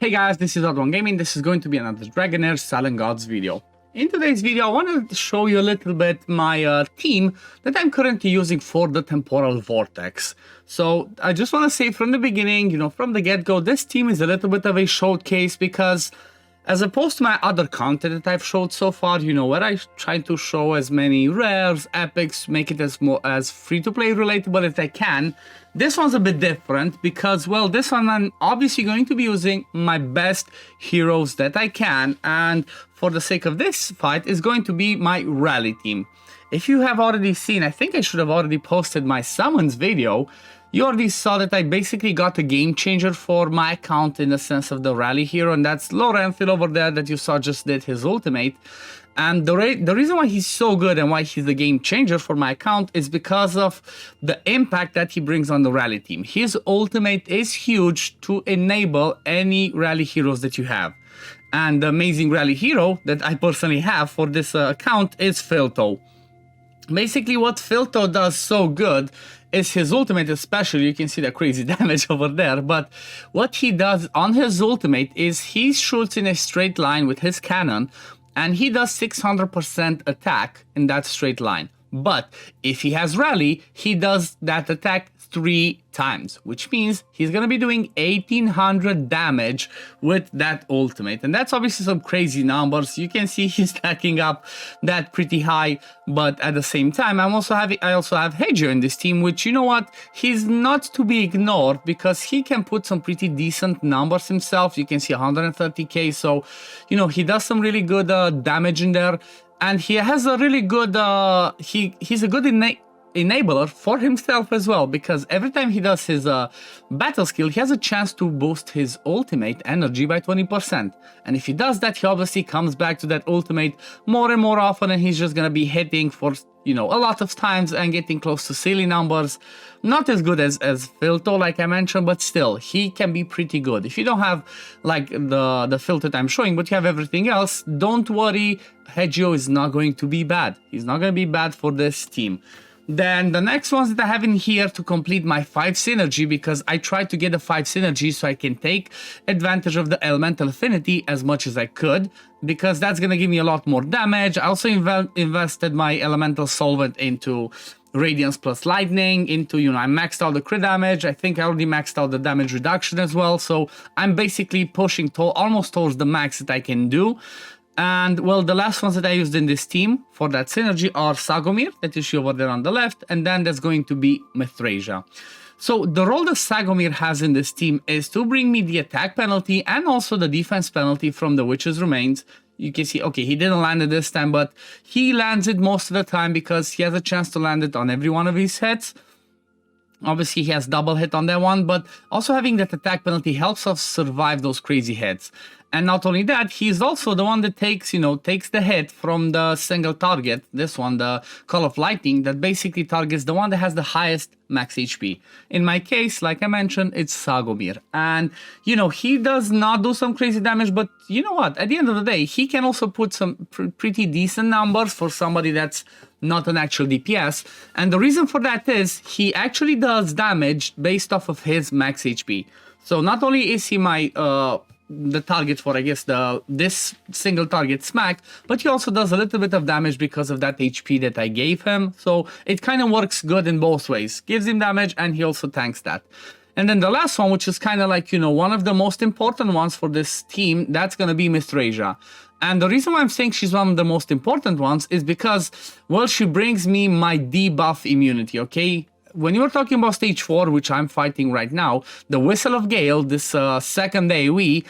Hey guys, this is OddOneGaming. This is going to be another Dragonheir SilentGods video. In today's video, I wanted to show you a little bit my team that I'm currently using for the Temporal Vortex. So I just want to say from the beginning, from the get-go, this team is a little bit of a showcase because as opposed to my other content that I've showed so far, where I try to show as many rares, epics, make it as free-to-play relatable as I can. This one's a bit different because, well, this one I'm obviously going to be using my best heroes that I can, and for the sake of this fight is going to be my rally team. If you have already seen, I think I should have already posted my summons video. You already saw that I basically got a game changer for my account in the sense of the rally hero, and that's Lorenthil over there that you saw just did his ultimate. And the reason why he's so good and why he's the game changer for my account is because of the impact that he brings on the rally team. His ultimate is huge to enable any rally heroes that you have. And the amazing rally hero that I personally have for this account is Filto. Basically, what Filto does so good is his ultimate, especially, you can see the crazy damage over there, but what he does on his ultimate is he shoots in a straight line with his cannon, and he does 600% attack in that straight line. But if he has rally, he does that attack 3 times, which means he's gonna be doing 1800 damage with that ultimate, and that's obviously some crazy numbers. You can see he's stacking up that pretty high, but at the same time I also have Hedgehog in this team, which, you know what, he's not to be ignored because he can put some pretty decent numbers himself. You can see 130k, so he does some really good damage in there. And he has a really good, he's a good enabler for himself as well, because every time he does his battle skill, he has a chance to boost his ultimate energy by 20%. And if he does that, he obviously comes back to that ultimate more and more often, and he's just gonna be hitting for, a lot of times and getting close to silly numbers. Not as good as Filto, like I mentioned, but still, he can be pretty good. If you don't have, like, the Filto that I'm showing, but you have everything else, don't worry, Hedgehog is not going to be bad. He's not going to be bad for this team. Then the next ones that I have in here to complete my 5 synergy, because I tried to get a 5 synergy so I can take advantage of the elemental affinity as much as I could, because that's going to give me a lot more damage. I also invested my elemental solvent into Radiance plus Lightning, into, I maxed out the crit damage. I think I already maxed out the damage reduction as well, so I'm basically pushing almost towards the max that I can do. And, well, the last ones that I used in this team for that synergy are Sagomir, that you see over there on the left, and then there's going to be Mithrasia. So the role that Sagomir has in this team is to bring me the attack penalty and also the defense penalty from the Witch's Remains. You can see, okay, he didn't land it this time, but he lands it most of the time because he has a chance to land it on every one of his hits. Obviously, he has double hit on that one, but also having that attack penalty helps us survive those crazy hits. And not only that, he's also the one that takes the hit from the single target, this one, the Call of Lightning, that basically targets the one that has the highest max HP. In my case, like I mentioned, it's Sagomir. And, he does not do some crazy damage, but you know what? At the end of the day, he can also put some pretty decent numbers for somebody that's not an actual DPS. And the reason for that is he actually does damage based off of his max HP. So not only is he my the target for, I guess, this single target smack, but he also does a little bit of damage because of that HP that I gave him. So it kind of works good in both ways. Gives him damage and he also tanks that. And then the last one, which is kind of like, one of the most important ones for this team, that's going to be Mithrasia. And the reason why I'm saying she's one of the most important ones is because, well, she brings me my debuff immunity, okay? When you're talking about stage 4, which I'm fighting right now, the Whistle of Gale, this second AoE,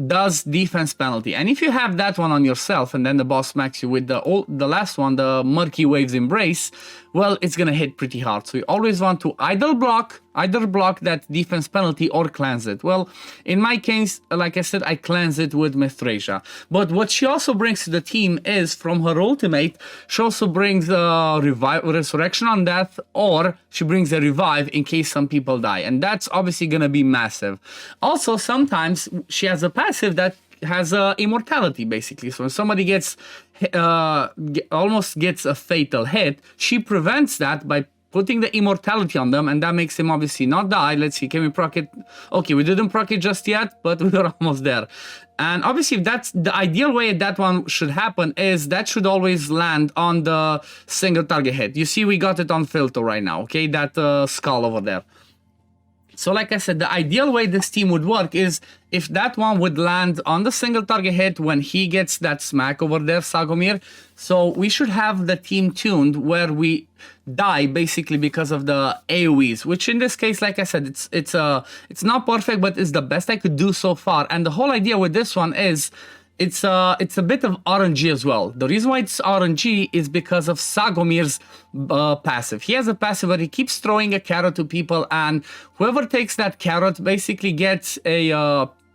does defense penalty. And if you have that one on yourself and then the boss smacks you with the last one, the Murky Waves Embrace, well, it's gonna hit pretty hard. So you always want to either block that defense penalty or cleanse it. Well, in my case, like I said, I cleanse it with Mithrasia. But what she also brings to the team is, from her ultimate, she also brings Resurrection on Death, or she brings a revive in case some people die. And that's obviously gonna be massive. Also, sometimes she has a passive that has immortality, basically. So when somebody gets almost gets a fatal hit, she prevents that by putting the immortality on them, and that makes him obviously not die. Let's see, can we proc it? Okay, we didn't proc it just yet, but we were almost there. And obviously, if that's the ideal way that one should happen, is that should always land on the single target hit. You see, we got it on filter right now, okay? That skull over there. So like I said, the ideal way this team would work is if that one would land on the single target hit when he gets that smack over there, Sagomir. So we should have the team tuned where we die basically because of the AoEs, which in this case, like I said, it's not perfect, but it's the best I could do so far. And the whole idea with this one is it's a bit of RNG as well. The reason why it's RNG is because of Sagomir's passive. He has a passive where he keeps throwing a carrot to people, and whoever takes that carrot basically gets a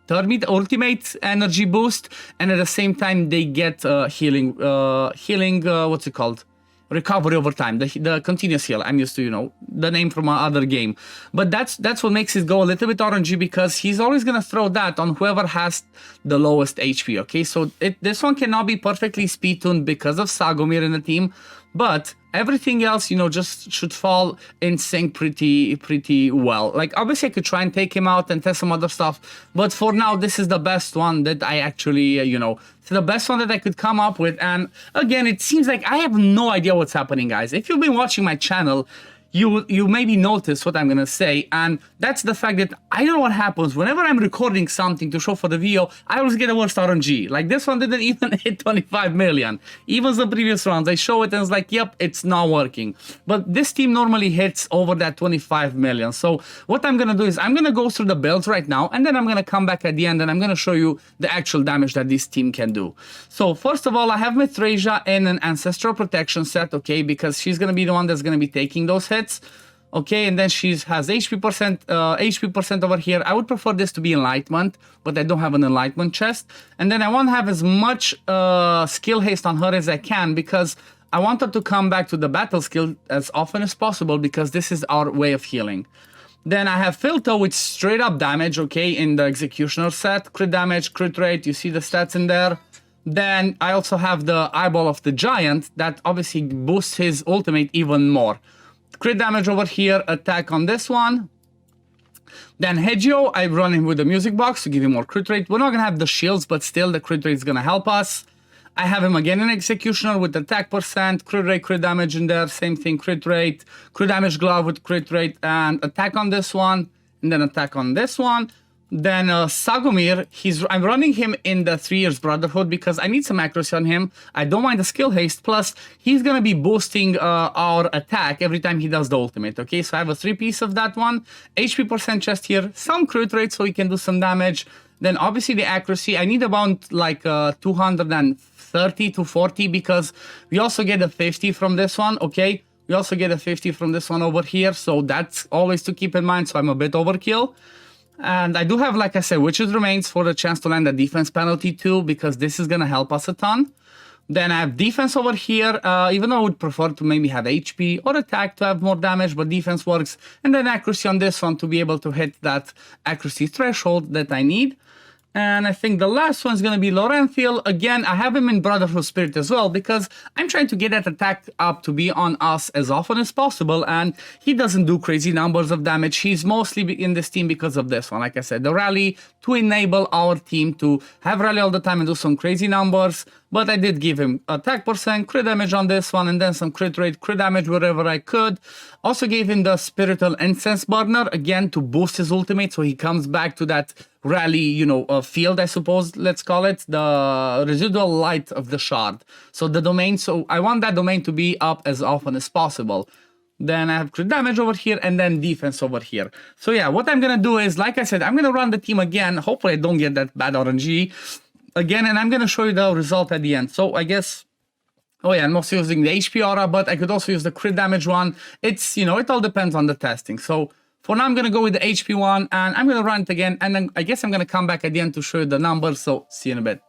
ultimate energy boost, and at the same time they get healing, what's it called? Recovery over time, the continuous heal. I'm used to, you know, the name from my other game. But that's what makes it go a little bit RNG, because he's always gonna throw that on whoever has the lowest HP, okay? So this one cannot be perfectly speed tuned because of Sagomir in the team, but everything else, you know, just should fall in sync pretty well. Like, obviously I could try and take him out and test some other stuff, but for now this is the best one that I actually, you know, it's the best one that I could come up with. And again, it seems like I have no idea what's happening, guys. If you've been watching my channel, you maybe notice what I'm gonna say, and that's the fact that I don't know what happens whenever I'm recording something to show for the video. I always get a worse RNG. Like, this one didn't even hit 25 million. Even the previous rounds, I show it and it's like, yep, it's not working. But this team normally hits over that 25 million. So what I'm gonna do is I'm gonna go through the builds right now, and then I'm gonna come back at the end and I'm gonna show you the actual damage that this team can do. So first of all, I have Mithrasia in an Ancestral Protection set, okay, because she's gonna be the one that's gonna be taking those hits. Okay, and then she has HP percent over here. I would prefer this to be Enlightenment, but I don't have an Enlightenment chest. And then I want to have as much skill haste on her as I can, because I want her to come back to the battle skill as often as possible, because this is our way of healing. Then I have Filter with straight up damage, okay, in the Executioner set. Crit damage, crit rate, you see the stats in there. Then I also have the Eyeball of the Giant that obviously boosts his ultimate even more. Crit damage over here, attack on this one. Then Hegio, I run him with the music box to give him more crit rate. We're not going to have the shields, but still the crit rate is going to help us. I have him again in Executioner with attack percent, crit rate, crit damage in there, same thing, crit rate, crit damage glove with crit rate, and attack on this one, and then attack on this one. Then Sagomir, I'm running him in the 3 Years Brotherhood because I need some accuracy on him. I don't mind the skill haste, plus he's gonna be boosting our attack every time he does the ultimate, okay? So I have a 3-piece of that one, HP percent chest here, some crit rate so he can do some damage. Then obviously the accuracy, I need about like 230 to 40 because we also get a 50 from this one, okay? We also get a 50 from this one over here, so that's always to keep in mind, so I'm a bit overkill. And I do have, like I said, Witch's Remains for the chance to land a defense penalty too, because this is going to help us a ton. Then I have defense over here, even though I would prefer to maybe have HP or attack to have more damage, but defense works. And then accuracy on this one to be able to hit that accuracy threshold that I need. And I think the last one is going to be Laurenthiel. Again, I have him in Brotherhood Spirit as well, because I'm trying to get that attack up to be on us as often as possible, and he doesn't do crazy numbers of damage. He's mostly in this team because of this one. Like I said, the rally to enable our team to have rally all the time and do some crazy numbers. But I did give him attack percent, crit damage on this one, and then some crit rate, crit damage wherever I could. Also gave him the Spiritual Incense Burner, again, to boost his ultimate, so he comes back to that rally, you know, field, I suppose, let's call it, the residual light of the shard. So the domain, so I want that domain to be up as often as possible. Then I have crit damage over here, and then defense over here. So yeah, what I'm gonna do is, like I said, I'm gonna run the team again. Hopefully I don't get that bad RNG again, and I'm gonna show you the result at the end. So I guess, oh yeah, I'm also using the HP aura, but I could also use the crit damage one. It's, you know, it all depends on the testing. So for now, I'm gonna go with the HP one, and I'm gonna run it again, and then I guess I'm gonna come back at the end to show you the numbers. So see you in a bit.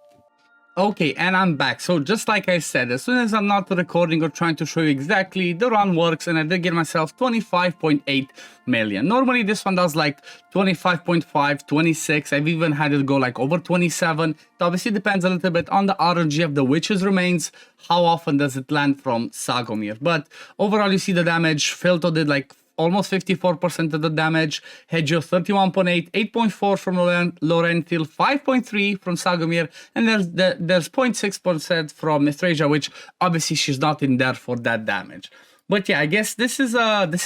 Okay, and I'm back. So just like I said, as soon as I'm not recording or trying to show you exactly, the run works, and I did get myself 25.8 million. Normally this one does like 25.5, 26. I've even had it go like over 27. It obviously depends a little bit on the RNG of the Witch's Remains. How often does it land from Sagomir? But overall, you see the damage. Filto did like almost 54% of the damage, Hedgeo 31.8, 8.4 from Lorenthil, 5.3 from Sagomir, and there's 0.6% from Mithrasia, which obviously she's not in there for that damage. But yeah, I guess this is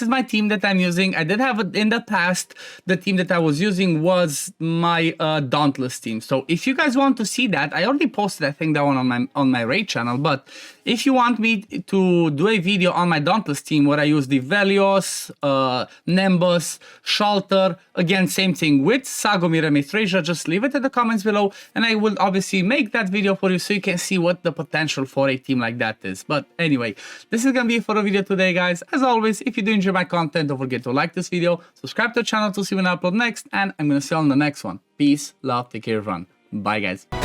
my team that I'm using. I did have it in the past. The team that I was using was my Dauntless team. So if you guys want to see that, I already posted, I think, that one on my Raid channel. But if you want me to do a video on my Dauntless team where I use the Velios, Nimbus, Shalter, again, same thing with Sagomir and Mithrasia, just leave it in the comments below, and I will obviously make that video for you so you can see what the potential for a team like that is. But anyway, this is gonna be it for the video today, guys. As always, if you do enjoy my content, don't forget to like this video, subscribe to the channel to see when I upload next, and I'm gonna see you on the next one. Peace, love, take care, everyone. Bye, guys.